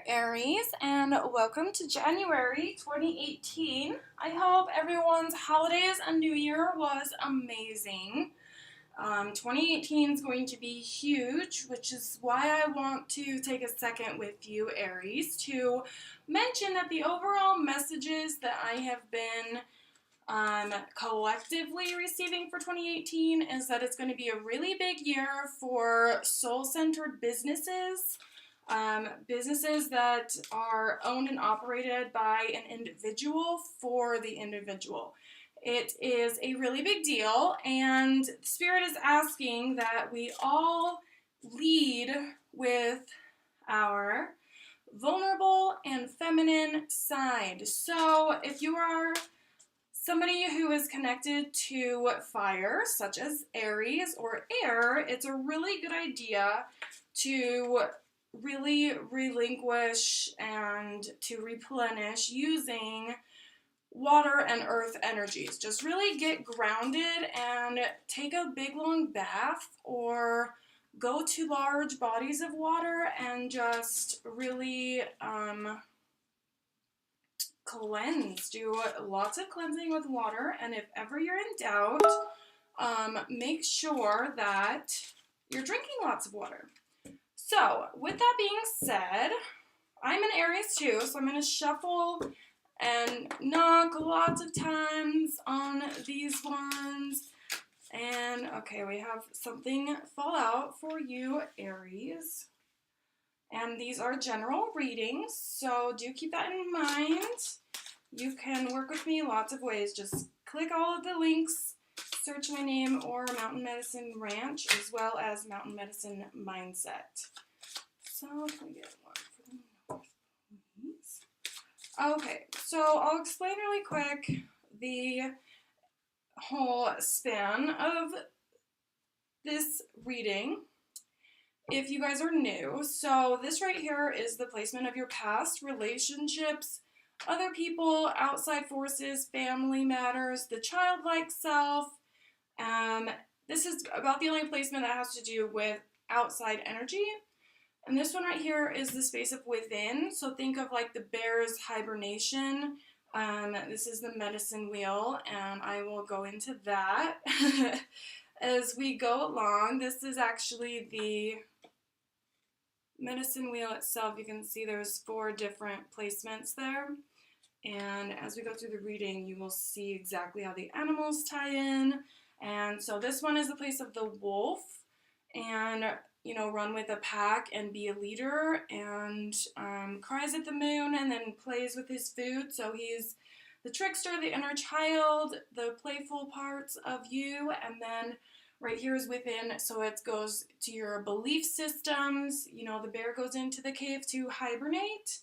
Aries, and welcome to January 2018. I hope everyone's holidays and New Year was amazing. 2018 is going to be huge, which is why I want to take a second with you, Aries, to mention that the overall messages that I have been collectively receiving for 2018 is that it's going to be a really big year for soul-centered businesses. Businesses that are owned and operated by an individual for the individual. It is a really big deal, and Spirit is asking that we all lead with our vulnerable and feminine side. So if you are somebody who is connected to fire, such as Aries or air, it's a really good idea to really relinquish and to replenish using water and earth energies. Just really get grounded and take a big long bath or go to large bodies of water and just really cleanse. Do lots of cleansing with water, and if ever you're in doubt, make sure that you're drinking lots of water. So, with that being said, I'm an Aries too, so I'm going to shuffle and knock lots of times on these ones. And, okay, we have something fall out for you, Aries. And these are general readings, so do keep that in mind. You can work with me lots of ways. Just click all of the links, search my name or Mountain Medicine Ranch, as well as Mountain Medicine Mindset. So, can we get one for the north, please? Okay, so I'll explain really quick the whole span of this reading if you guys are new. So this right here is the placement of your past relationships, other people, outside forces, family matters, the childlike self. This is about the only placement that has to do with outside energy. And this one right here is the space of within. So think of like the bear's hibernation. This is the medicine wheel, and I will go into that as we go along. This is actually the medicine wheel itself. You can see there's 4 different placements there. And as we go through the reading, you will see exactly how the animals tie in. And so this one is the place of the wolf, and run with a pack and be a leader, and cries at the moon and then plays with his food. So he's the trickster, the inner child, the playful parts of you. And then right here is within, so it goes to your belief systems. The bear goes into the cave to hibernate.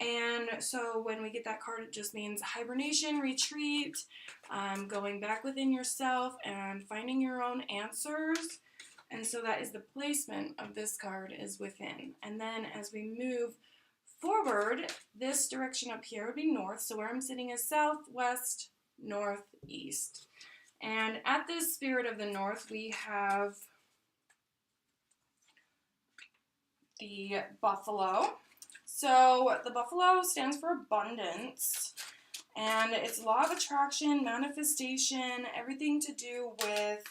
And so when we get that card, it just means hibernation, retreat, going back within yourself and finding your own answers. And so that is the placement of this card, is within. And then as we move forward, this direction up here would be north. So where I'm sitting is south, west, north, east. And at this spirit of the north, we have the buffalo. So the buffalo stands for abundance, and it's law of attraction, manifestation, everything to do with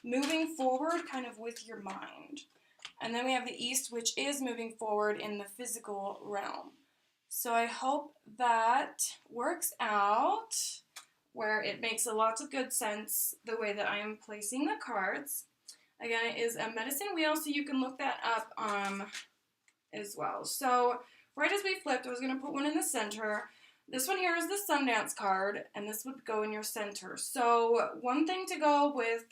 moving forward kind of with your mind. And then we have the east, which is moving forward in the physical realm. So I hope that works out, where it makes a lot of good sense the way that I am placing the cards. Again, it is a medicine wheel, so you can look that up as well. So right as we flipped, I was going to put one in the center. This one here is the Sundance card, and this would go in your center. So one thing to go with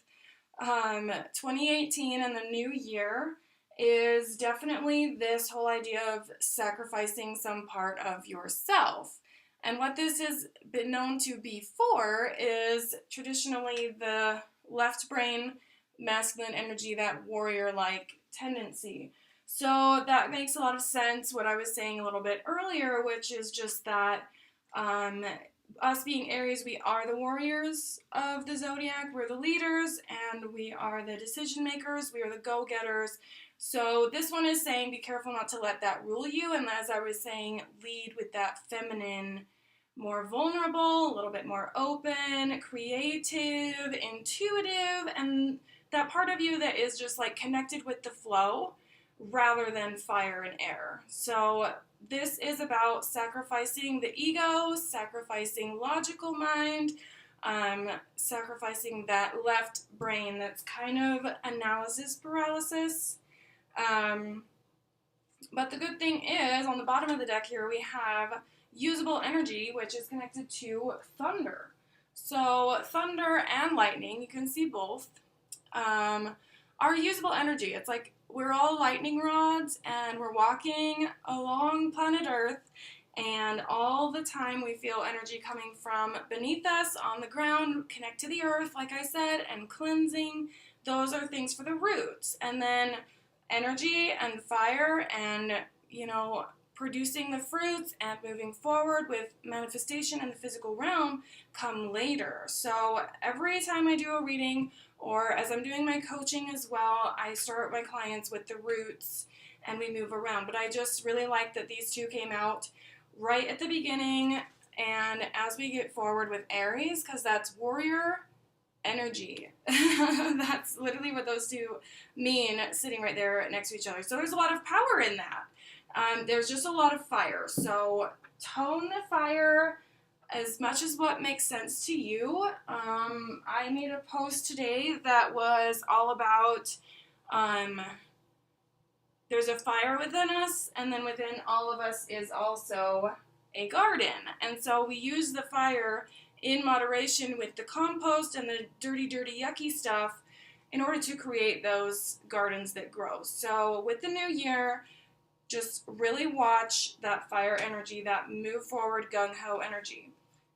2018 and the new year is definitely this whole idea of sacrificing some part of yourself. And what this has been known to be for is traditionally the left brain, masculine energy, that warrior-like tendency. So that makes a lot of sense, what I was saying a little bit earlier, which is just that us being Aries, we are the warriors of the zodiac. We're the leaders, and we are the decision makers. We are the go-getters. So this one is saying be careful not to let that rule you, and as I was saying, lead with that feminine, more vulnerable, a little bit more open, creative, intuitive, and that part of you that is just like connected with the flow rather than fire and air. So this is about sacrificing the ego, sacrificing logical mind, sacrificing that left brain that's kind of analysis paralysis. But the good thing is, on the bottom of the deck here, we have usable energy, which is connected to thunder. So thunder and lightning, you can see both, are usable energy. It's like we're all lightning rods, and we're walking along planet Earth, and all the time we feel energy coming from beneath us on the ground, connect to the earth, like I said, and cleansing. Those are things for the roots. And then energy and fire and, producing the fruits and moving forward with manifestation in the physical realm come later. So every time I do a reading, or as I'm doing my coaching as well, I start my clients with the roots and we move around. But I just really like that these two came out right at the beginning and as we get forward with Aries, because that's warrior energy. That's literally what those two mean, sitting right there next to each other. So there's a lot of power in that. There's just a lot of fire. So tone the fire as much as what makes sense to you. I made a post today that was all about there's a fire within us, and then within all of us is also a garden. And so we use the fire in moderation with the compost and the dirty, yucky stuff in order to create those gardens that grow. So with the new year, just really watch that fire energy, that move forward, gung-ho energy.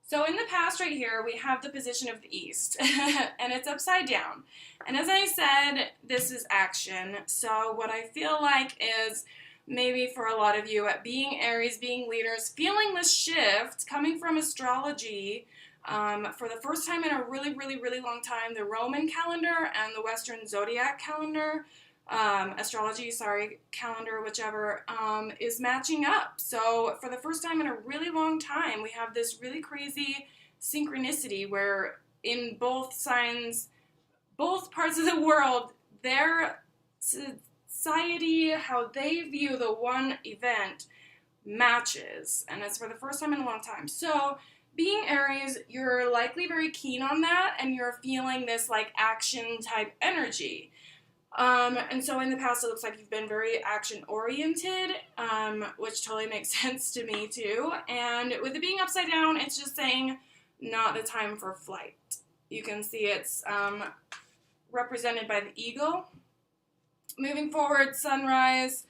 So in the past right here, we have the position of the East, and it's upside down. And as I said, this is action. So what I feel like is maybe for a lot of you, at being Aries, being leaders, feeling this shift coming from astrology for the first time in a really, really long time, the Roman calendar and the Western zodiac calendar, calendar, whichever, is matching up. So for the first time in a really long time, we have this really crazy synchronicity where in both signs, both parts of the world, their society, how they view the one event matches. And it's for the first time in a long time. So being Aries, you're likely very keen on that, and you're feeling this like action type energy. And so in the past, it looks like you've been very action-oriented, which totally makes sense to me too. And with it being upside down, it's just saying not the time for flight. You can see it's represented by the eagle. Moving forward, sunrise,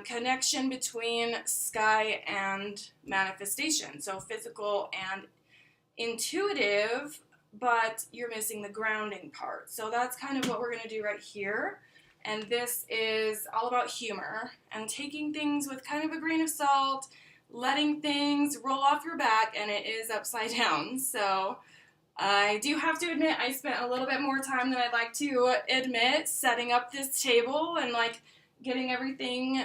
connection between sky and manifestation. So physical and intuitive, but you're missing the grounding part. So that's kind of what we're going to do right here. And this is all about humor and taking things with kind of a grain of salt, letting things roll off your back, and it is upside down. So I do have to admit I spent a little bit more time than I'd like to admit setting up this table and like getting everything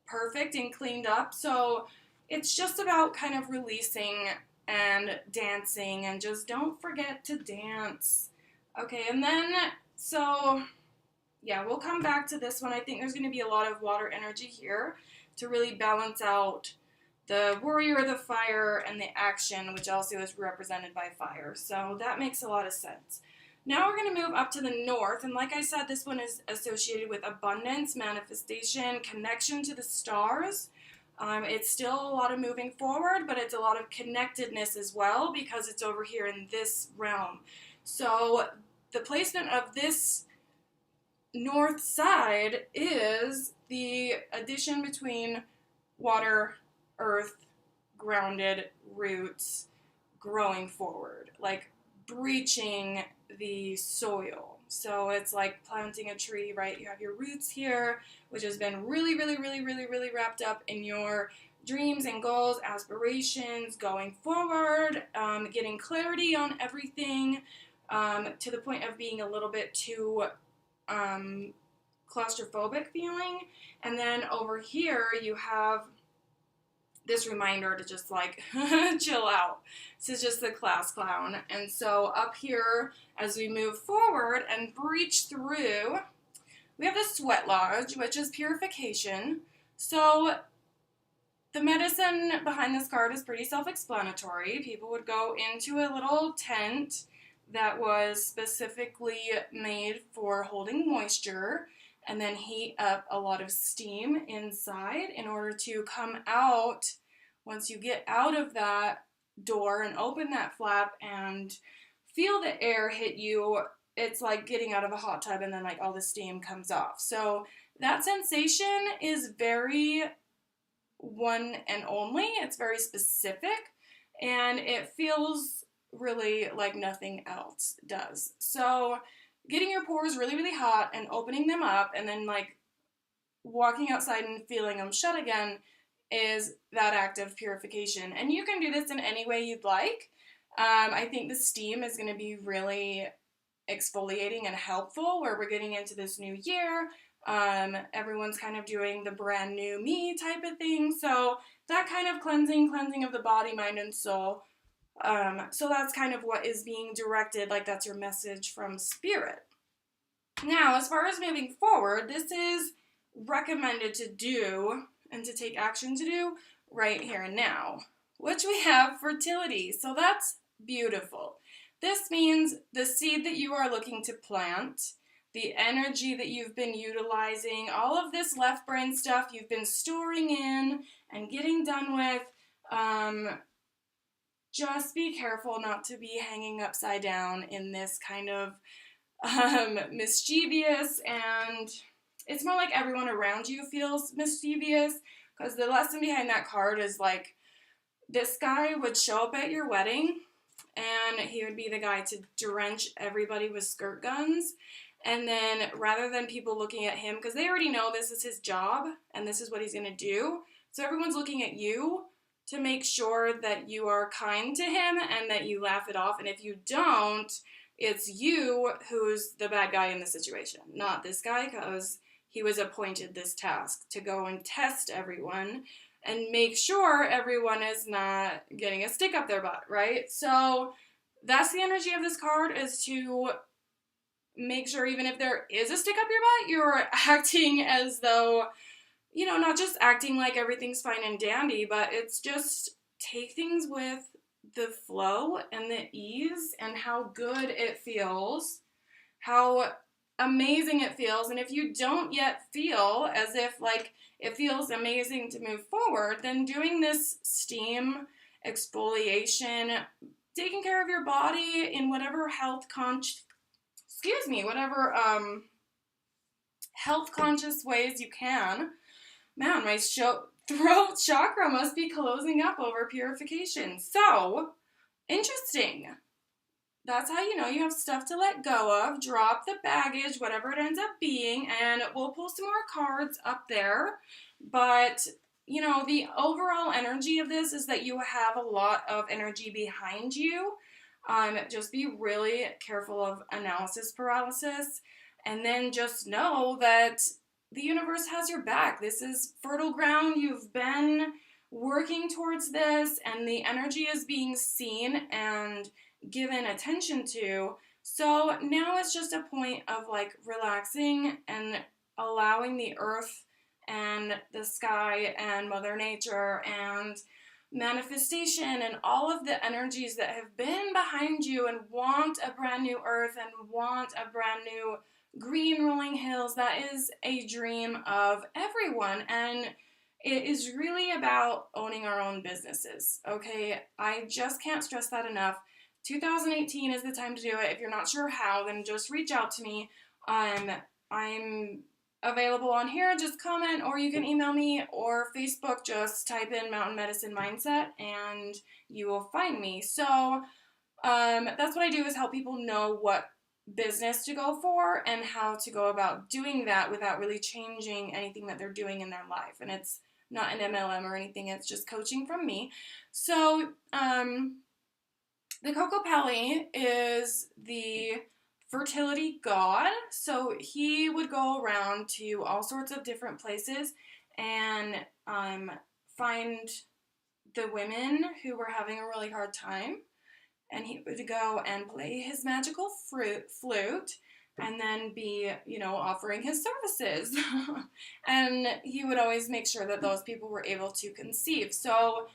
perfect and cleaned up. So it's just about kind of releasing and dancing, and just don't forget to dance. Okay, and then, so, yeah, we'll come back to this one. I think there's going to be a lot of water energy here to really balance out the warrior, the fire, and the action, which also is represented by fire. So that makes a lot of sense. Now we're going to move up to the north, and like I said, this one is associated with abundance, manifestation, connection to the stars. It's still a lot of moving forward, but it's a lot of connectedness as well because it's over here in this realm. So the placement of this north side is the addition between water, earth, grounded, roots, growing forward, like breaching the soil. So it's like planting a tree, right? You have your roots here, which has been really wrapped up in your dreams and goals, aspirations, going forward, getting clarity on everything, to the point of being a little bit too claustrophobic feeling. And then over here you have this reminder to just like chill out. This is just the class clown. And so up here, as we move forward and breach through, we have the sweat lodge, which is purification. So the medicine behind this card is pretty self-explanatory. People would go into a little tent that was specifically made for holding moisture and then heat up a lot of steam inside in order to come out. Once you get out of that door and open that flap and feel the air hit you, it's like getting out of a hot tub and then like all the steam comes off. So that sensation is very one and only. It's very specific and it feels really like nothing else does. So getting your pores really, really hot and opening them up and then like walking outside and feeling them shut again is that act of purification. And you can do this in any way you'd like. I think the steam is going to be really exfoliating and helpful where we're getting into this new year. Everyone's kind of doing the brand new me type of thing. So that kind of cleansing of the body, mind, and soul. So that's kind of what is being directed, like that's your message from spirit. Now, as far as moving forward, this is recommended to do and to take action to do right here and now, which we have fertility. So that's beautiful. This means the seed that you are looking to plant, the energy that you've been utilizing, all of this left brain stuff you've been storing in and getting done with, just be careful not to be hanging upside down in this kind of mischievous, and it's more like everyone around you feels mischievous, because the lesson behind that card is like this guy would show up at your wedding and he would be the guy to drench everybody with squirt guns. And then rather than people looking at him, because they already know this is his job and this is what he's going to do, so everyone's looking at you to make sure that you are kind to him and that you laugh it off. And if you don't, it's you who's the bad guy in the situation, not this guy, because he was appointed this task to go and test everyone and make sure everyone is not getting a stick up their butt, right? So that's the energy of this card, is to make sure even if there is a stick up your butt, you're acting as though, you know, not just acting like everything's fine and dandy, but it's just take things with the flow and the ease and how good it feels, how amazing it feels. And if you don't yet feel as if like it feels amazing to move forward, then doing this steam exfoliation, taking care of your body in whatever health conscious ways you can. Man, my throat chakra must be closing up over purification. So, interesting. That's how you know you have stuff to let go of. Drop the baggage, whatever it ends up being, and we'll pull some more cards up there. But, you know, the overall energy of this is that you have a lot of energy behind you. Just be really careful of analysis paralysis. And then just know that the universe has your back. This is fertile ground. You've been working towards this, and the energy is being seen and given attention to. So now it's just a point of like relaxing and allowing the earth and the sky and Mother Nature and manifestation and all of the energies that have been behind you and want a brand new earth and want a brand new green rolling hills. That is a dream of everyone, and it is really about owning our own businesses, okay? I just can't stress that enough. 2018 is the time to do it. If you're not sure how, then just reach out to me. I'm available on here. Just comment, or you can email me, or Facebook. Just type in Mountain Medicine Mindset and you will find me. So that's what I do, is help people know what business to go for and how to go about doing that without really changing anything that they're doing in their life. And it's not an MLM or anything. It's just coaching from me. So the Coco Pelli is the fertility god. So he would go around to all sorts of different places and find the women who were having a really hard time, and he would go and play his magical flute and then be, offering his services. And he would always make sure that those people were able to conceive. So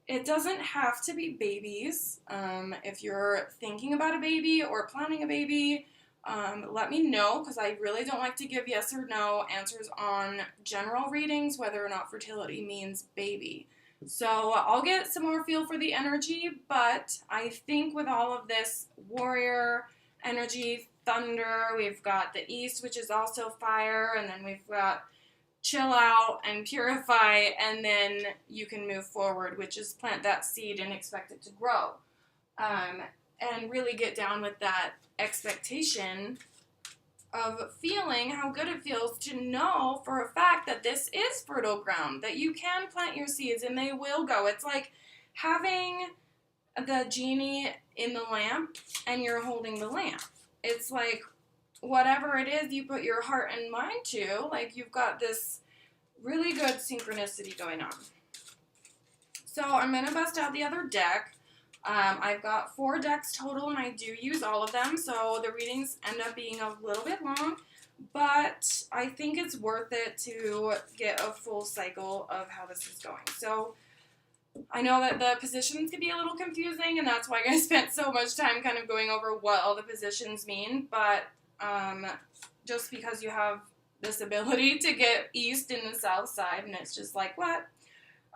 it doesn't have to be babies. If you're thinking about a baby or planning a baby, let me know, because I really don't like to give yes or no answers on general readings, whether or not fertility means baby. So I'll get some more feel for the energy, but I think with all of this warrior energy, thunder, we've got the east, which is also fire, and then we've got chill out and purify, and then you can move forward, which is plant that seed and expect it to grow. And really get down with that expectation of feeling how good it feels to know for a fact that this is fertile ground, that you can plant your seeds and they will go. It's like having the genie in the lamp and you're holding the lamp. It's like whatever it is you put your heart and mind to, like you've got this really good synchronicity going on. So I'm going to bust out the other deck. I've got 4 decks total, and I do use all of them, so the readings end up being a little bit long, but I think it's worth it to get a full cycle of how this is going. So I know that the positions can be a little confusing, and that's why I spent so much time kind of going over what all the positions mean, but just because you have this ability to get east and the south side, and it's just like, what?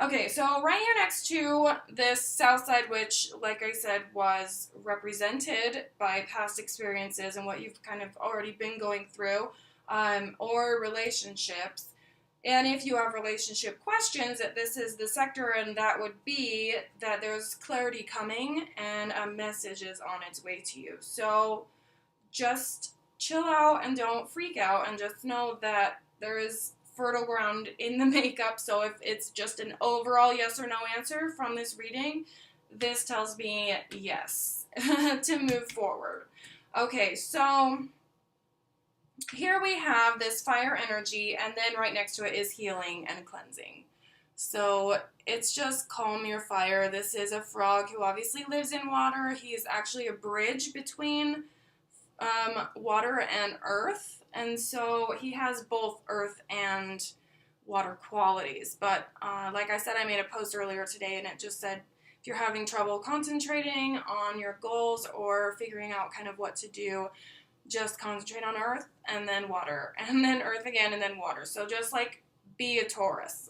Okay, so right here next to this south side, which, like I said, was represented by past experiences and what you've kind of already been going through, or relationships. And if you have relationship questions, that this is the sector, and that would be that there's clarity coming and a message is on its way to you. So just chill out and don't freak out, and just know that there is fertile ground in the makeup. So if it's just an overall yes or no answer from this reading, this tells me yes to move forward. Okay, so here we have this fire energy, and then right next to it is healing and cleansing. So it's just calm your fire. This is a frog who obviously lives in water. He's actually a bridge between water and earth, and so he has both earth and water qualities. But like I said, I made a post earlier today, and it just said if you're having trouble concentrating on your goals or figuring out kind of what to do, just concentrate on earth and then water and then earth again and then water. So just like be a Taurus.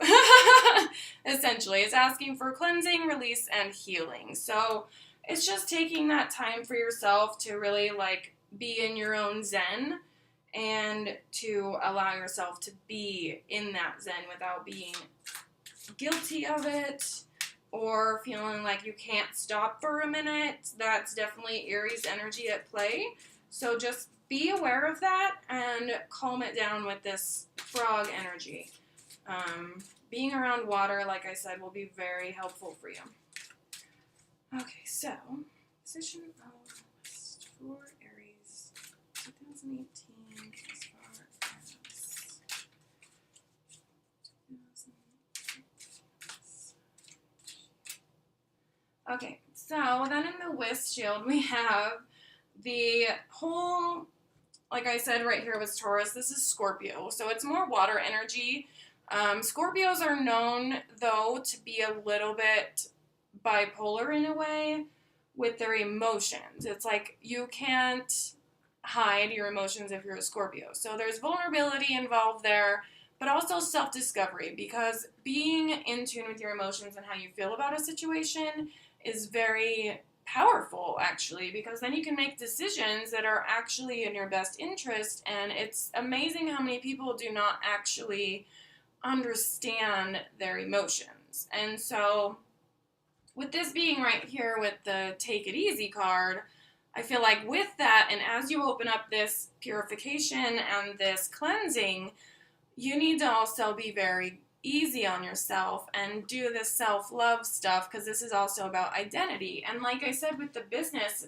Essentially, it's asking for cleansing, release, and healing. So it's just taking that time for yourself to really like be in your own zen and to allow yourself to be in that zen without being guilty of it or feeling like you can't stop for a minute. That's definitely Aries energy at play. So just be aware of that and calm it down with this frog energy. Being around water, like I said, will be very helpful for you. Okay, so position of West for Aries 2018 as far as 2018. Okay, so then in the West shield we have the whole, like I said right here was Taurus. This is Scorpio, so it's more water energy. Scorpios are known, though, to be a little bit bipolar in a way with their emotions. It's like you can't hide your emotions if you're a Scorpio. So there's vulnerability involved there, but also self-discovery, because being in tune with your emotions and how you feel about a situation is very powerful, actually, because then you can make decisions that are actually in your best interest. And it's amazing how many people do not actually understand their emotions. And so with this being right here with the Take It Easy card, I feel like with that, and as you open up this purification and this cleansing, you need to also be very easy on yourself and do this self-love stuff, because this is also about identity. And like I said with the business,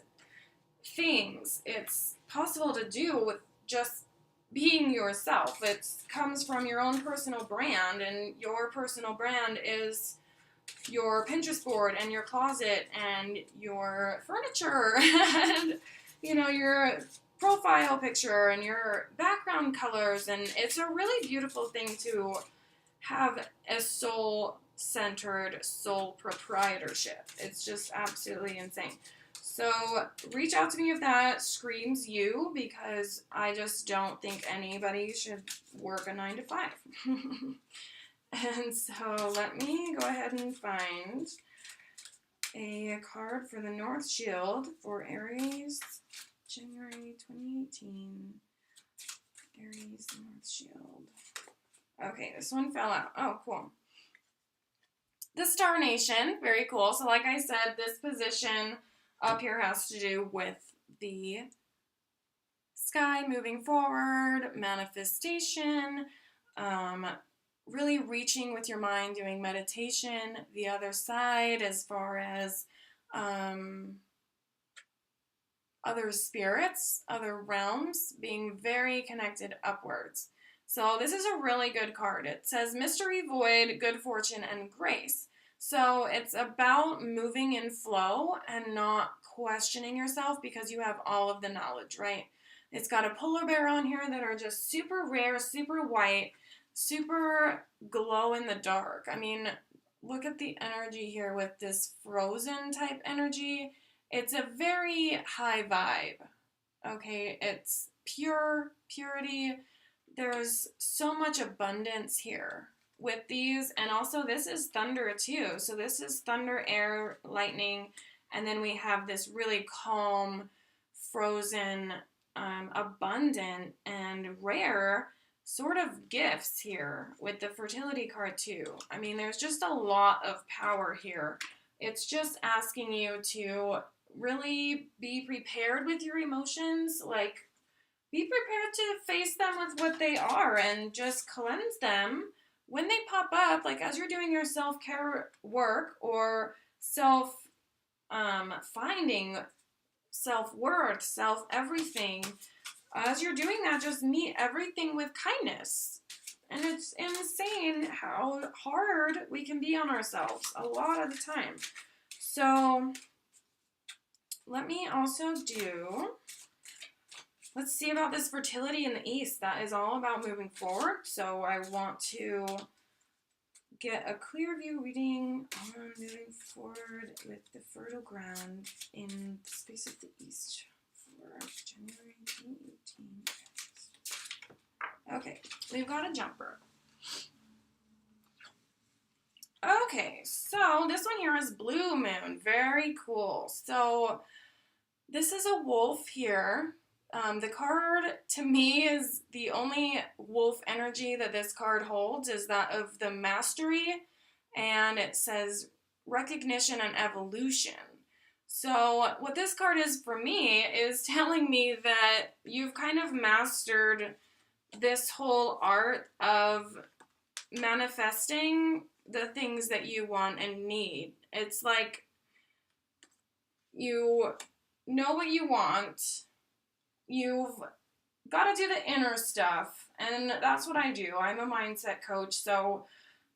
things it's possible to do with just being yourself. It comes from your own personal brand, and your personal brand is your Pinterest board and your closet and your furniture and, you know, your profile picture and your background colors. And it's a really beautiful thing to have a soul-centered soul proprietorship. It's just absolutely insane. So reach out to me if that screams you, because I just don't think anybody should work a 9 to 5. And so let me go ahead and find a card for the North Shield for Aries, January 2018. Aries North Shield. Okay, this one fell out. Oh, cool. The Star Nation, very cool. So like I said, this position up here has to do with the sky moving forward, manifestation, really reaching with your mind, doing meditation. The other side, as far as other spirits, other realms, being very connected upwards. So this is a really good card. It says mystery, void, good fortune, and grace. So it's about moving in flow and not questioning yourself because you have all of the knowledge, right? It's got a polar bear on here that are just super rare, super white, super glow in the dark. I mean, look at the energy here with this frozen type energy. It's a very high vibe, okay? It's purity. There's so much abundance here with these, and also this is thunder too. So this is thunder, air, lightning, and then we have this really calm, frozen, abundant, and rare sort of gifts here with the fertility card too. I mean, there's just a lot of power here. It's just asking you to really be prepared with your emotions, like be prepared to face them with what they are and just cleanse them when they pop up, like as you're doing your self-care work or finding self-worth, self-everything. As you're doing that, just meet everything with kindness. And it's insane how hard we can be on ourselves a lot of the time. So let me also do, let's see about this fertility in the East. That is all about moving forward. So I want to get a clear view reading on moving forward with the fertile ground in the space of the East for January 2018. Okay, we've got a jumper. Okay, so this one here is Blue Moon. Very cool. So this is a wolf here. The card, to me, is the only wolf energy that this card holds is that of the mastery, and it says recognition and evolution. So what this card is for me is telling me that you've kind of mastered this whole art of manifesting the things that you want and need. It's like you know what you want. You've got to do the inner stuff, and that's what I do. I'm a mindset coach, so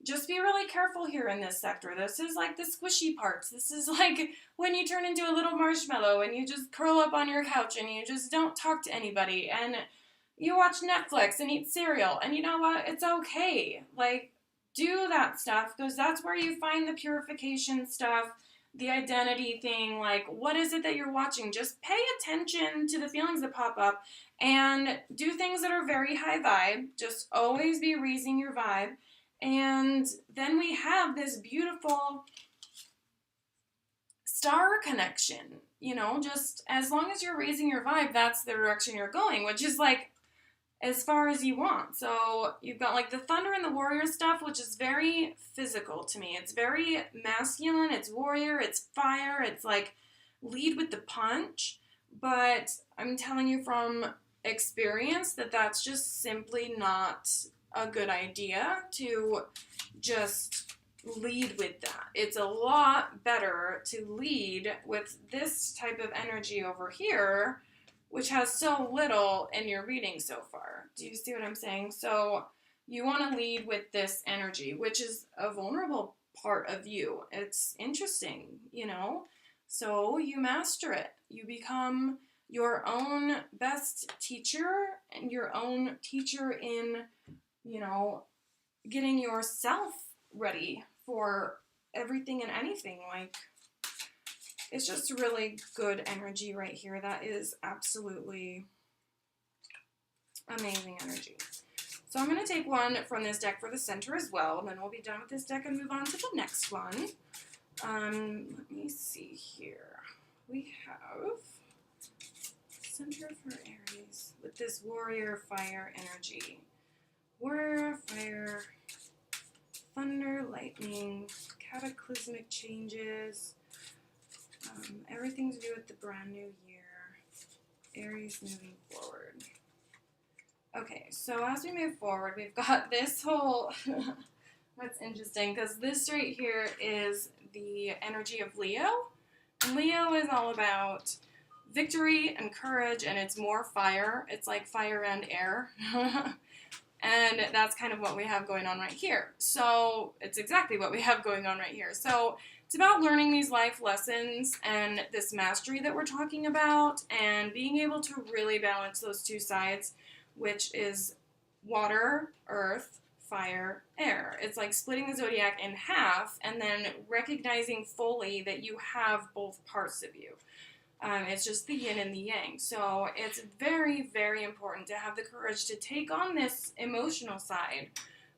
just be really careful here in this sector. This is like the squishy parts. This is like when you turn into a little marshmallow and you just curl up on your couch and you just don't talk to anybody and you watch Netflix and eat cereal, and you know what? It's okay. Like, do that stuff because that's where you find the purification stuff, the identity thing. Like, what is it that you're watching? Just pay attention to the feelings that pop up and do things that are very high vibe. Just always be raising your vibe. And then we have this beautiful star connection, you know, just as long as you're raising your vibe, that's the direction you're going, which is like as far as you want. So you've got like the thunder and the warrior stuff, which is very physical to me. It's very masculine, it's warrior, it's fire, it's like lead with the punch. But I'm telling you from experience that that's just simply not a good idea to just lead with that. It's a lot better to lead with this type of energy over here, which has so little in your reading so far. Do you see what I'm saying? So you want to lead with this energy, which is a vulnerable part of you. It's interesting, you know? So you master it. You become your own best teacher and your own teacher in, you know, getting yourself ready for everything and anything. Like, it's just really good energy right here. That is absolutely amazing energy. So I'm going to take one from this deck for the center as well, and then we'll be done with this deck and move on to the next one. Let me see here. We have center for Aries with this warrior fire energy. Warrior fire, thunder, lightning, cataclysmic changes, everything to do with the brand new year. Aries moving forward. Okay, so as we move forward, we've got this whole, that's interesting, because this right here is the energy of Leo. And Leo is all about victory and courage, and it's more fire. It's like fire and air. And that's kind of what we have going on right here. So it's exactly what we have going on right here. So it's about learning these life lessons and this mastery that we're talking about, and being able to really balance those two sides, which is water, earth, fire, air. It's like splitting the zodiac in half and then recognizing fully that you have both parts of you. It's just the yin and the yang. So it's very, very important to have the courage to take on this emotional side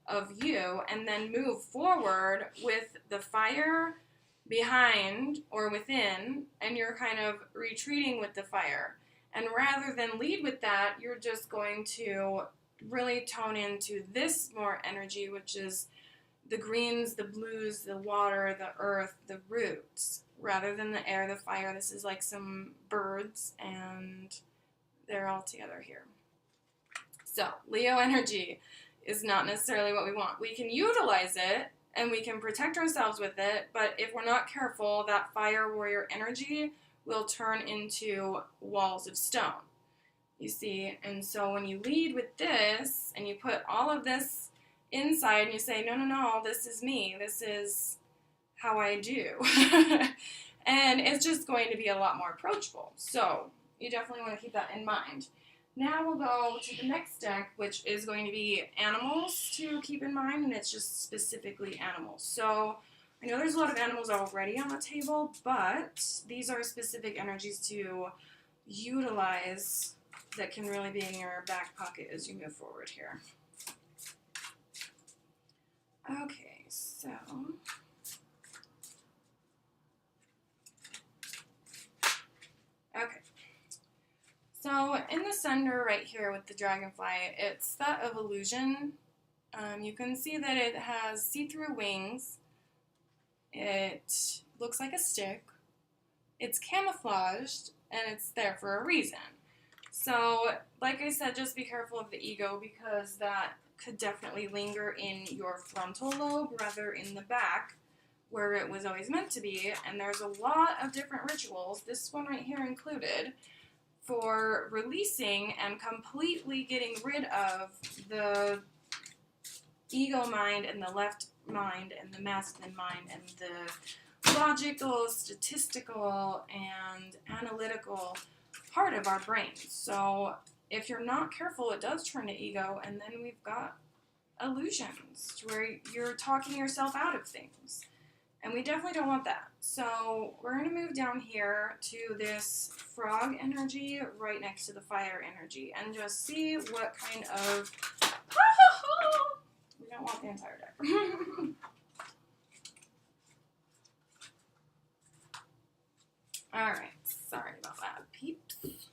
of you and then move forward with the fire behind or within, and you're kind of retreating with the fire. And rather than lead with that, you're just going to really tone into this more energy, which is the greens, the blues, the water, the earth, the roots, rather than the air, the fire. This is like some birds, and they're all together here. So Leo energy is not necessarily what we want. We can utilize it, and we can protect ourselves with it, but if we're not careful, that fire warrior energy will turn into walls of stone, you see. And so when you lead with this, and you put all of this inside, and you say, no, no, no, this is me, this is how I do, and it's just going to be a lot more approachable. So you definitely want to keep that in mind. Now we'll go to the next deck, which is going to be animals to keep in mind, and it's just specifically animals. So I know there's a lot of animals already on the table, but these are specific energies to utilize that can really be in your back pocket as you move forward here. Okay, so So in the center right here with the dragonfly, it's that of illusion. You can see that it has see-through wings. It looks like a stick. It's camouflaged, and it's there for a reason. So, like I said, just be careful of the ego, because that could definitely linger in your frontal lobe rather in the back, where it was always meant to be. And there's a lot of different rituals, this one right here included, for releasing and completely getting rid of the ego mind and the left mind and the masculine mind and the logical, statistical, and analytical part of our brains. So if you're not careful, it does turn to ego, and then we've got illusions where you're talking yourself out of things. And we definitely don't want that. So we're going to move down here to this frog energy right next to the fire energy and just see what kind of... We don't want the entire deck. Alright, sorry about that, peeps.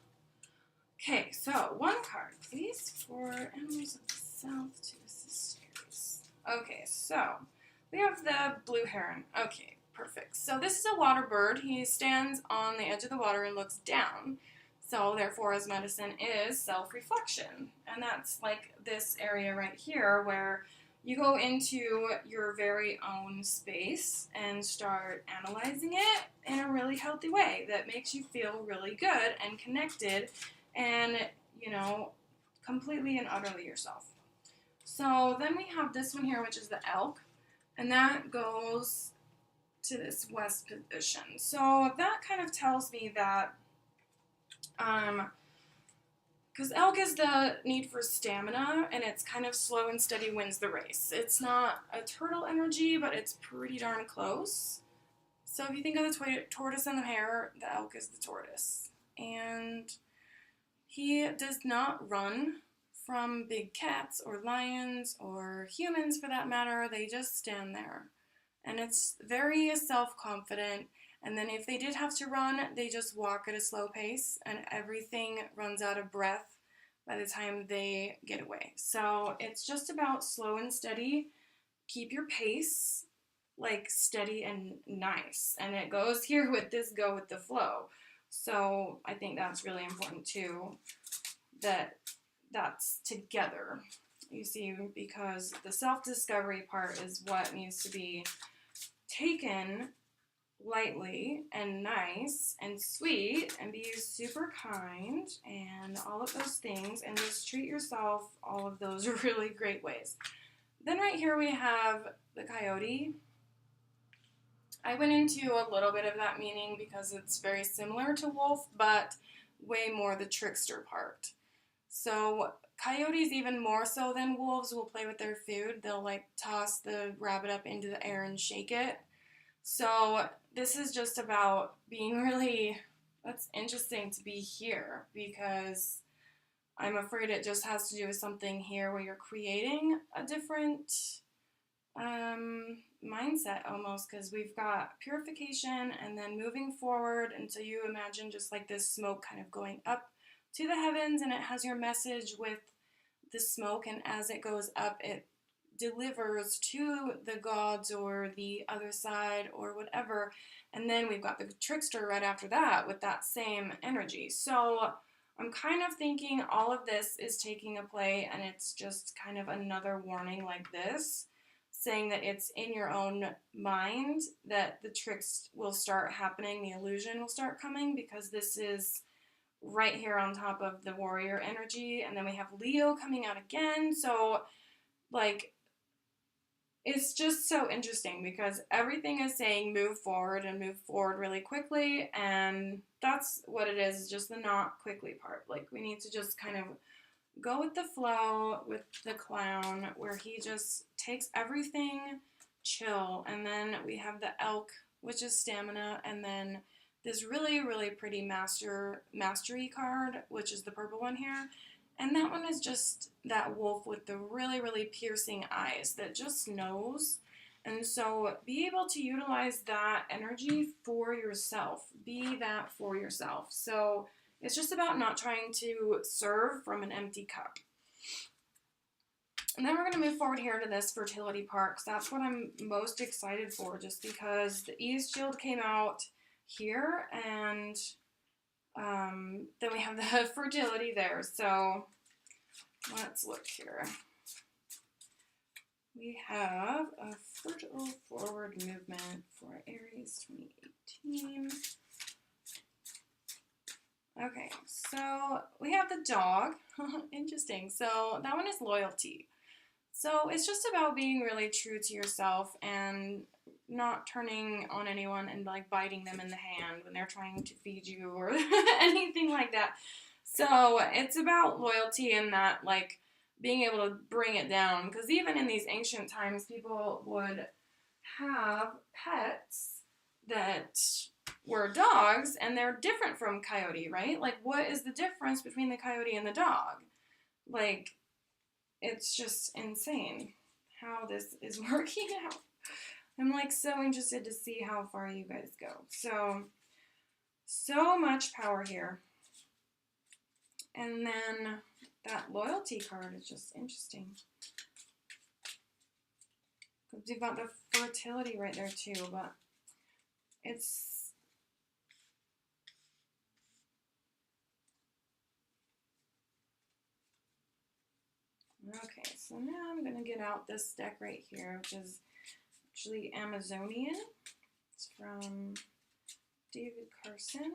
Okay, so one card, please, for Animals of the South to assist Aries. Okay, so we have the blue heron. Okay, perfect. So this is a water bird. He stands on the edge of the water and looks down. So therefore his medicine is self-reflection. And that's like this area right here where you go into your very own space and start analyzing it in a really healthy way that makes you feel really good and connected and, you know, completely and utterly yourself. So then we have this one here, which is the elk, and that goes to this west position. So that kind of tells me that, because elk is the need for stamina, and it's kind of slow and steady wins the race. It's not a turtle energy, but it's pretty darn close. So if you think of the tortoise and the hare, the elk is the tortoise. And he does not run from big cats or lions or humans for that matter. They just stand there. And it's very self-confident. And then if they did have to run, they just walk at a slow pace and everything runs out of breath by the time they get away. So it's just about slow and steady. Keep your pace like steady and nice. And it goes here with this go with the flow. So I think that's really important too, that that's together. You see, because the self-discovery part is what needs to be taken lightly and nice and sweet and be super kind and all of those things and just treat yourself all of those really great ways. Then right here we have the coyote. I went into a little bit of that meaning because it's very similar to wolf, but way more the trickster part. So coyotes, even more so than wolves, will play with their food. They'll like toss the rabbit up into the air and shake it. So this is just about being really, that's interesting to be here because I'm afraid it just has to do with something here where you're creating a different mindset almost, because we've got purification and then moving forward. And so you imagine just like this smoke kind of going up to the heavens, and it has your message with the smoke, and as it goes up, it delivers to the gods or the other side or whatever. And then we've got the trickster right after that with that same energy. So I'm kind of thinking all of this is taking a play, and it's just kind of another warning like this, saying that it's in your own mind that the tricks will start happening, the illusion will start coming, because this is right here on top of the warrior energy. And then we have Leo coming out again. So like, it's just so interesting because everything is saying move forward and move forward really quickly, and that's what it is, just the not quickly part. Like, we need to just kind of go with the flow with the clown, where he just takes everything chill. And then we have the elk, which is stamina, and then this really, really pretty mastery card, which is the purple one here. And that one is just that wolf with the really, really piercing eyes that just knows. And so be able to utilize that energy for yourself. Be that for yourself. So it's just about not trying to serve from an empty cup. And then we're going to move forward here to this fertility part, because that's what I'm most excited for, just because the Ease Shield came out here, and then we have the fertility there. So let's look here. We have a fertile forward movement for Aries 2018. Okay, so we have the dog. Interesting. So that one is loyalty. So it's just about being really true to yourself and not turning on anyone and like biting them in the hand when they're trying to feed you or anything like that. So it's about loyalty and that, like, being able to bring it down. Because even in these ancient times, people would have pets that were dogs, and they're different from coyote, right? Like, what is the difference between the coyote and the dog? Like, it's just insane how this is working out. I'm like so interested to see how far you guys go. So much power here. And then that loyalty card is just interesting. Because you've got the fertility right there too, but it's... Okay, So now I'm going to get out this deck right here, which is actually Amazonian. It's from David Carson.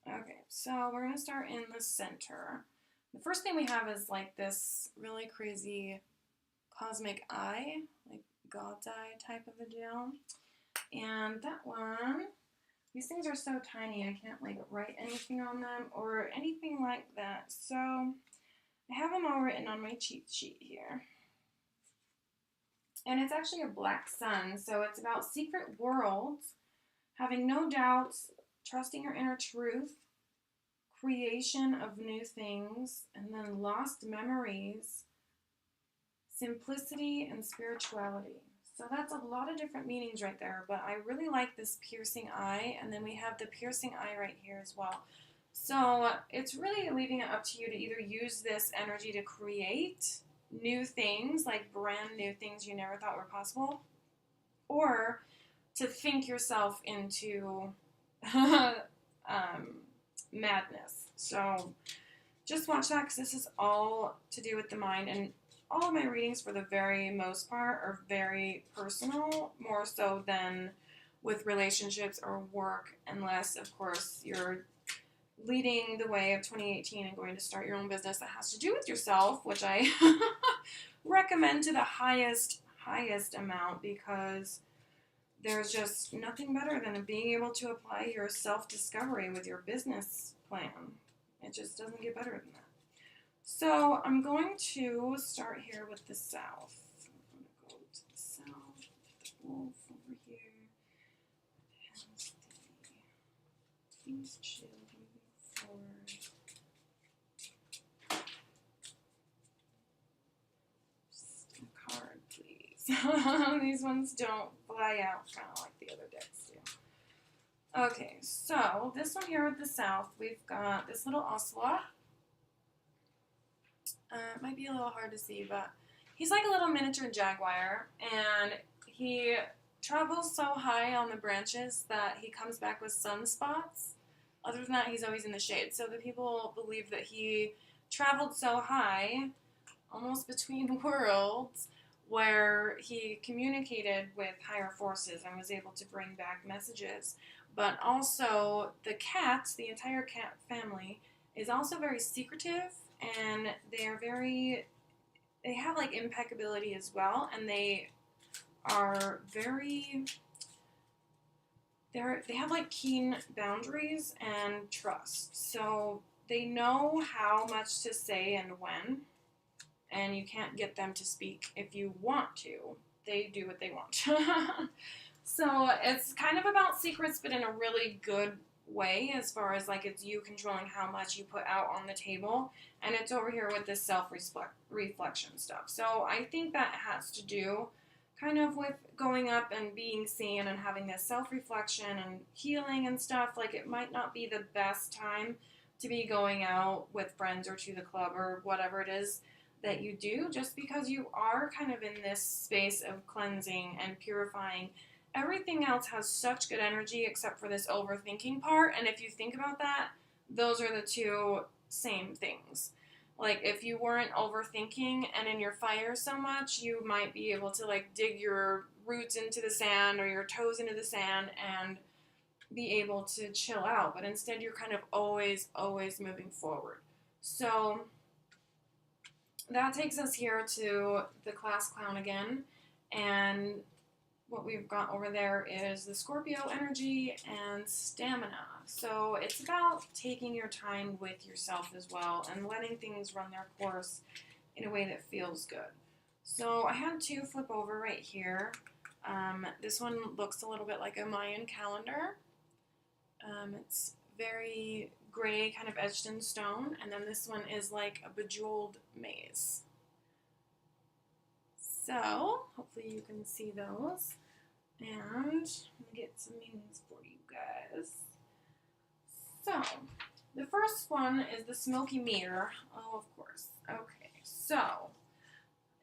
Okay, so we're going to start in the center. The first thing we have is like this really crazy cosmic eye, like God's eye type of a deal. And that one, these things are so tiny I can't like write anything on them or anything like that. So I have them all written on my cheat sheet here. And it's actually a black sun, so it's about secret worlds, having no doubts, trusting your inner truth, creation of new things, and then lost memories, simplicity, and spirituality. So that's a lot of different meanings right there, but I really like this piercing eye, and then we have the piercing eye right here as well. So it's really leaving it up to you to either use this energy to create new things, like brand new things you never thought were possible, or to think yourself into madness. So just watch that, because this is all to do with the mind, and all of my readings for the very most part are very personal, more so than with relationships or work, unless of course you're leading the way of 2018 and going to start your own business that has to do with yourself, which I recommend to the highest amount, because there's just nothing better than being able to apply your self-discovery with your business plan. It just doesn't get better than that. So I'm going to start here with the south. I'm going to go to the south, the wolf over here. It has the peace shield moving forward. Just a card, please. These ones don't fly out kind of like the other decks do. Okay, so this one here with the south, we've got this little ocelot. It might be a little hard to see, but he's like a little miniature jaguar, and he travels so high on the branches that he comes back with sunspots. Other than that, he's always in the shade. So the people believe that he traveled so high, almost between worlds, where he communicated with higher forces and was able to bring back messages. But also the cats, the entire cat family, is also very secretive, and they have like impeccability as well, and they are very, they have like keen boundaries and trust. So they know how much to say and when, and you can't get them to speak if you want to. They do what they want. So it's kind of about secrets, but in a really good way, as far as like it's you controlling how much you put out on the table, and it's over here with this self-reflection stuff. So I think that has to do kind of with going up and being seen and having this self-reflection and healing and stuff. Like, it might not be the best time to be going out with friends or to the club or whatever it is that you do, just because you are kind of in this space of cleansing and purifying. Everything else has such good energy except for this overthinking part, and if you think about that, those are the two same things. Like, if you weren't overthinking and in your fire so much, you might be able to like dig your roots into the sand or your toes into the sand and be able to chill out, but instead you're kind of always moving forward. So that takes us here to the class clown again, and what we've got over there is the Scorpio energy and stamina. So it's about taking your time with yourself as well and letting things run their course in a way that feels good. So I had two flip over right here. This one looks a little bit like a Mayan calendar. It's very gray, kind of etched in stone, and then this one is like a bejeweled maze. So hopefully you can see those. And I'm going to get some meanings for you guys. So, the first one is the smoky mirror. Oh, of course. Okay, so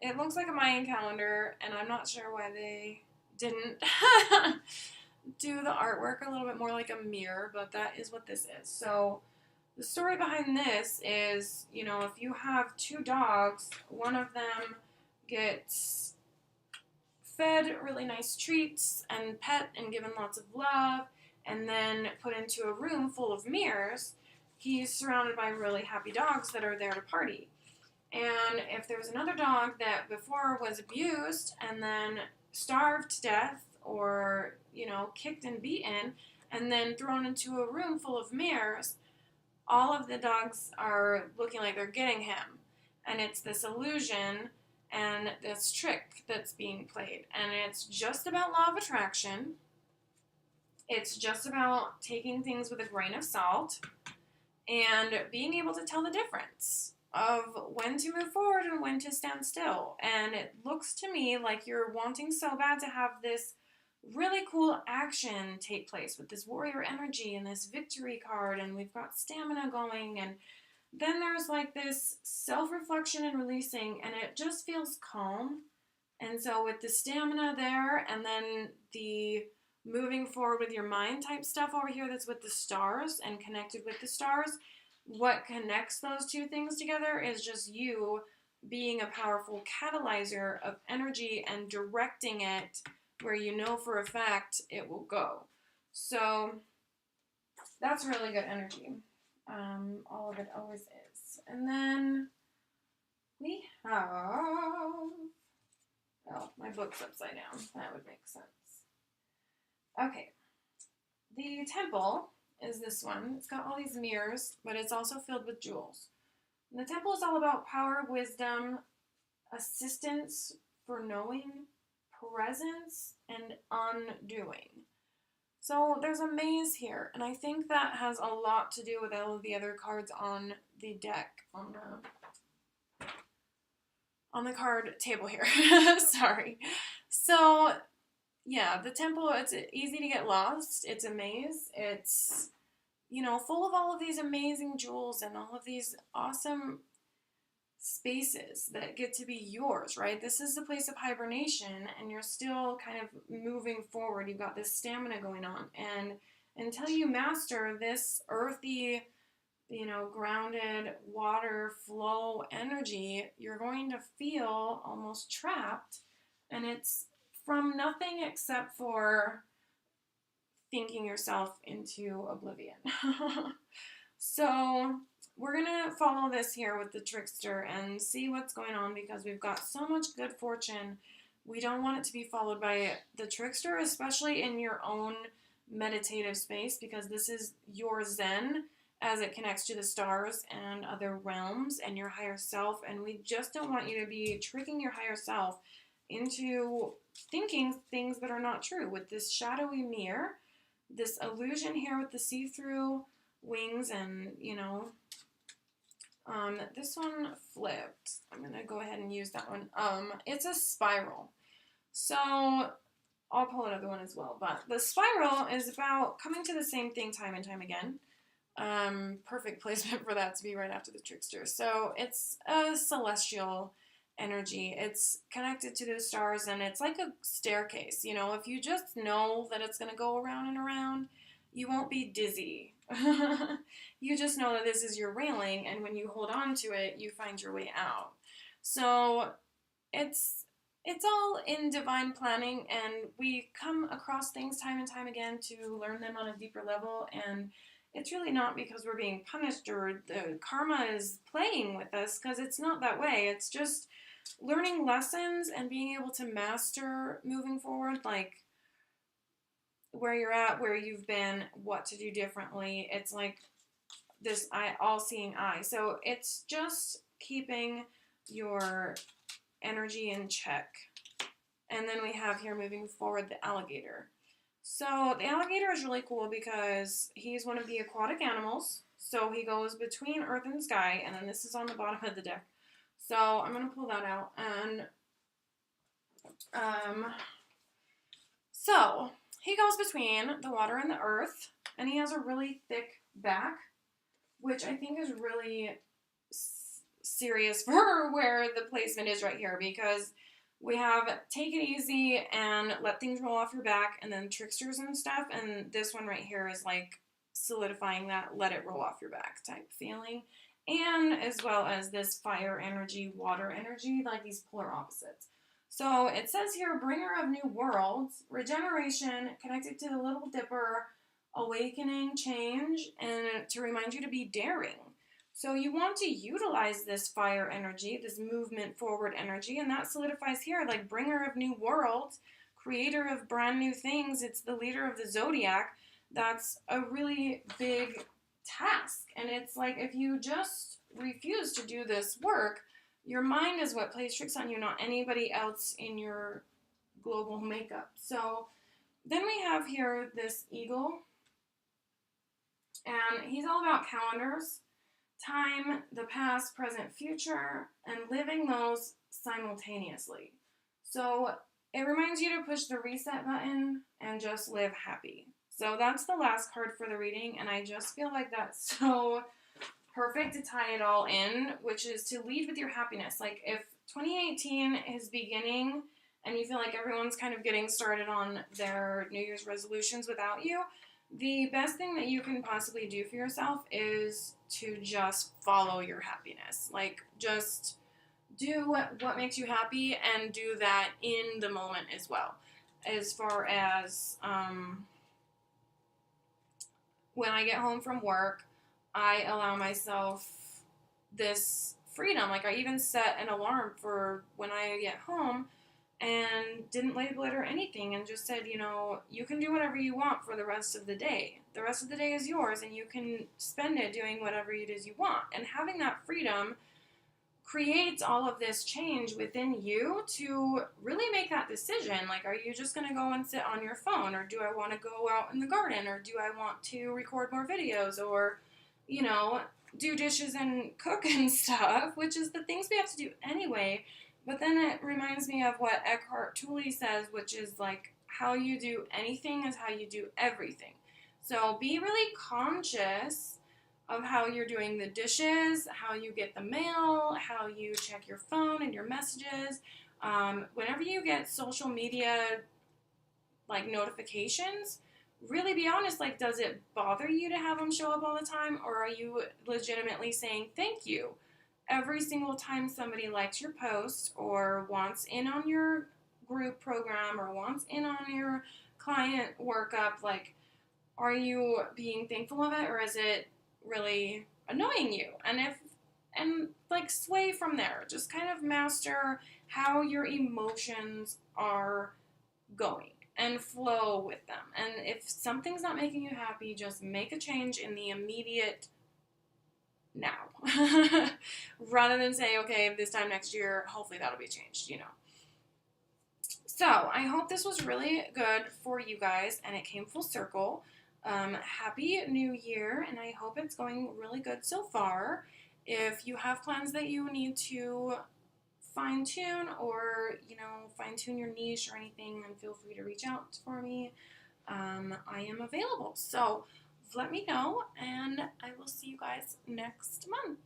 it looks like a Mayan calendar, and I'm not sure why they didn't do the artwork a little bit more like a mirror, but that is what this is. So, The story behind this is, you know, if you have two dogs, one of them gets fed really nice treats and pet and given lots of love, and then put into a room full of mirrors, he's surrounded by really happy dogs that are there to party. And if there's another dog that before was abused and then starved to death or, you know, kicked and beaten and then thrown into a room full of mirrors, all of the dogs are looking like they're getting him. And it's this illusion and this trick that's being played. And it's just about law of attraction. It's just about taking things with a grain of salt and being able to tell the difference of when to move forward and when to stand still. And it looks to me like you're wanting so bad to have this really cool action take place with this warrior energy and this victory card, and we've got stamina going, and then there's like this self-reflection and releasing, and it just feels calm. And so with the stamina there, and then the moving forward with your mind type stuff over here that's with the stars and connected with the stars, what connects those two things together is just you being a powerful catalyzer of energy and directing it where you know for a fact it will go. So that's really good energy. All of it always is. And then we have, oh, my book's upside down. That would make sense. Okay. The temple is this one. It's got all these mirrors, but it's also filled with jewels. And the temple is all about power, wisdom, assistance for knowing, presence, and undoing. So there's a maze here, and I think that has a lot to do with all of the other cards on the deck, on the card table here. Sorry. So yeah, the temple, it's easy to get lost. It's a maze. It's, you know, full of all of these amazing jewels and all of these awesome spaces that get to be yours, right? This is the place of hibernation, and you're still kind of moving forward. You've got this stamina going on, and until you master this earthy, you know, grounded water flow energy, you're going to feel almost trapped, and it's from nothing except for thinking yourself into oblivion. So we're going to follow this here with the trickster and see what's going on, because we've got so much good fortune. We don't want it to be followed by the trickster, especially in your own meditative space, because this is your Zen as it connects to the stars and other realms and your higher self. And we just don't want you to be tricking your higher self into thinking things that are not true with this shadowy mirror, this illusion here with the see-through wings, and, you know, this one flipped. I'm going to go ahead and use that one. It's a spiral. So I'll pull another one as well. But the spiral is about coming to the same thing time and time again. Perfect placement for that to be right after the trickster. So it's a celestial energy. It's connected to the stars, and it's like a staircase. You know, if you just know that it's going to go around and around, you won't be dizzy. You just know that this is your railing, and when you hold on to it, you find your way out. So it's all in divine planning, and we come across things time and time again to learn them on a deeper level, and it's really not because we're being punished or the karma is playing with us, because it's not that way. It's just learning lessons and being able to master moving forward, like where you're at, where you've been, what to do differently. It's like this all-seeing eye. So it's just keeping your energy in check. And then we have here moving forward the alligator. So the alligator is really cool because he's one of the aquatic animals. So he goes between earth and sky, and then this is on the bottom of the deck. So I'm going to pull that out. And so he goes between the water and the earth, and he has a really thick back, which I think is really serious for where the placement is right here, because we have take it easy and let things roll off your back, and then tricksters and stuff, and this one right here is like solidifying that let it roll off your back type feeling. And as well as this fire energy, water energy, like these polar opposites. So it says here, bringer of new worlds, regeneration, connected to the Little Dipper, awakening, change, and to remind you to be daring. So you want to utilize this fire energy, this movement forward energy, and that solidifies here, like bringer of new worlds, creator of brand new things. It's the leader of the zodiac. That's a really big task. And it's like if you just refuse to do this work, your mind is what plays tricks on you, not anybody else in your global makeup. So then we have here this eagle, and he's all about calendars, time, the past, present, future, and living those simultaneously. So it reminds you to push the reset button and just live happy. So that's the last card for the reading, and I just feel like that's so perfect to tie it all in, which is to lead with your happiness. Like if 2018 is beginning and you feel like everyone's kind of getting started on their New Year's resolutions without you, the best thing that you can possibly do for yourself is to just follow your happiness. Like just do what makes you happy and do that in the moment as well. As far as when I get home from work, I allow myself this freedom. Like I even set an alarm for when I get home and didn't label it or anything and just said, you know, you can do whatever you want for the rest of the day. The rest of the day is yours and you can spend it doing whatever it is you want. And having that freedom creates all of this change within you to really make that decision. Like, are you just going to go and sit on your phone, or do I want to go out in the garden, or do I want to record more videos, or, you know, do dishes and cook and stuff, which is the things we have to do anyway. But then it reminds me of what Eckhart Tolle says, which is like, how you do anything is how you do everything. So be really conscious of how you're doing the dishes, how you get the mail, how you check your phone and your messages. Whenever you get social media like notifications, really be honest, like, does it bother you to have them show up all the time, or are you legitimately saying thank you every single time somebody likes your post or wants in on your group program or wants in on your client workup? Like, are you being thankful of it, or is it really annoying you? And like sway from there. Just kind of master how your emotions are going and flow with them. And if something's not making you happy, just make a change in the immediate now. Rather than say, okay, this time next year, hopefully that'll be changed, you know. So I hope this was really good for you guys and it came full circle. Happy New Year, and I hope it's going really good so far. If you have plans that you need to fine-tune or, you know, fine-tune your niche or anything, then feel free to reach out for me. I am available. So let me know, and I will see you guys next month.